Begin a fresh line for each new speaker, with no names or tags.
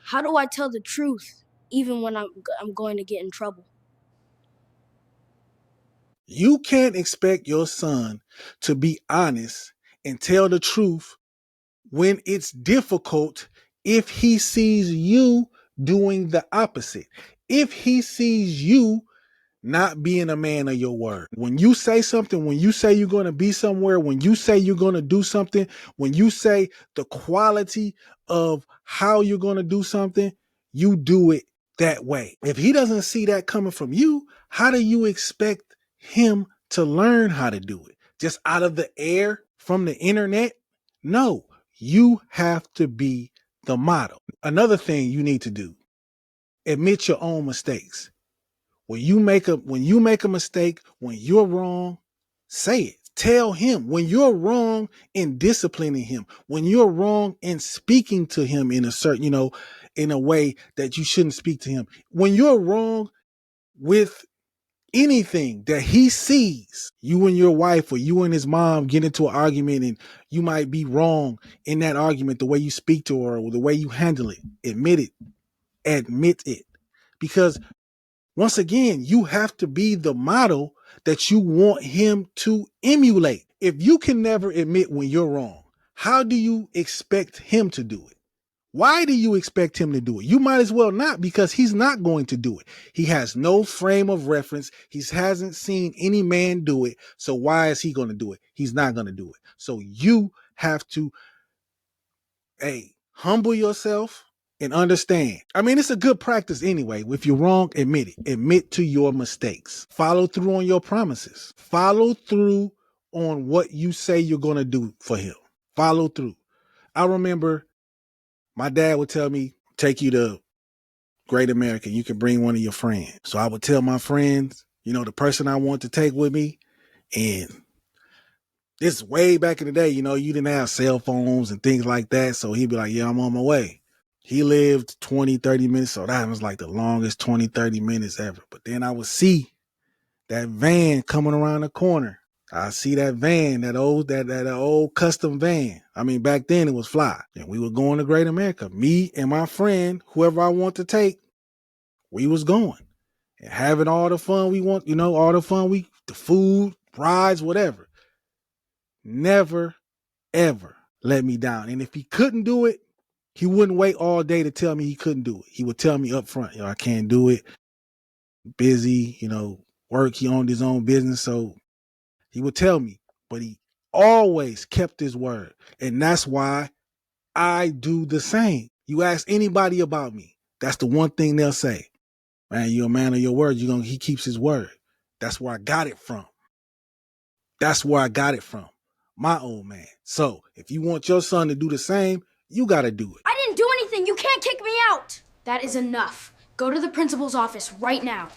How do I tell the truth even when I'm going to get in trouble?
You can't expect your son to be honest and tell the truth when it's difficult if he sees you doing the opposite. If he sees you not being a man of your word. When you say something, when you say you're going to be somewhere, when you say you're going to do something, when you say the quality of how you're going to do something, you do it that way. If he doesn't see that coming from you, how do you expect him to learn how to do it? Just out of the air from the internet? No, you have to be the model. Another thing you need to do, admit your own mistakes. When you make a mistake, when you're wrong, say it. Tell him when you're wrong in disciplining him, when you're wrong in speaking to him in a certain, in a way that you shouldn't speak to him. When you're wrong with anything that he sees, you and your wife or you and his mom get into an argument and you might be wrong in that argument, the way you speak to her or the way you handle it. Admit it. Admit it. Because once again, you have to be the model that you want him to emulate. If you can never admit when you're wrong, how do you expect him to do it? Why do you expect him to do it? You might as well not, because he's not going to do it. He has no frame of reference. He hasn't seen any man do it. So why is he going to do it? He's not going to do it. So you have to, humble yourself and understand. I mean, it's a good practice anyway. If you're wrong, admit it. Admit to your mistakes. Follow through on your promises. Follow through on what you say you're going to do for him. Follow through. I remember my dad would tell me, take you to Great America. You can bring one of your friends. So I would tell my friends, the person I want to take with me. And this is way back in the day, you didn't have cell phones and things like that. So he'd be like, yeah, I'm on my way. He lived 20, 30 minutes. So that was like the longest 20, 30 minutes ever. But then I would see that van coming around the corner. I see that van, that old custom van. I mean, back then it was fly. And we were going to Great America. Me and my friend, whoever I want to take, we was going. And having all the fun we want, all the fun the food, rides, whatever. Never, ever let me down. And if he couldn't do it, he wouldn't wait all day to tell me he couldn't do it. He would tell me up front, I can't do it. Busy, work. He owned his own business. So he would tell me, but he always kept his word. And that's why I do the same. You ask anybody about me, that's the one thing they'll say. Man, you're a man of your word. He keeps his word. That's where I got it from. My old man. So if you want your son to do the same, you got to do it.
I didn't do anything. You can't kick me out. That is enough. Go to the principal's office right now.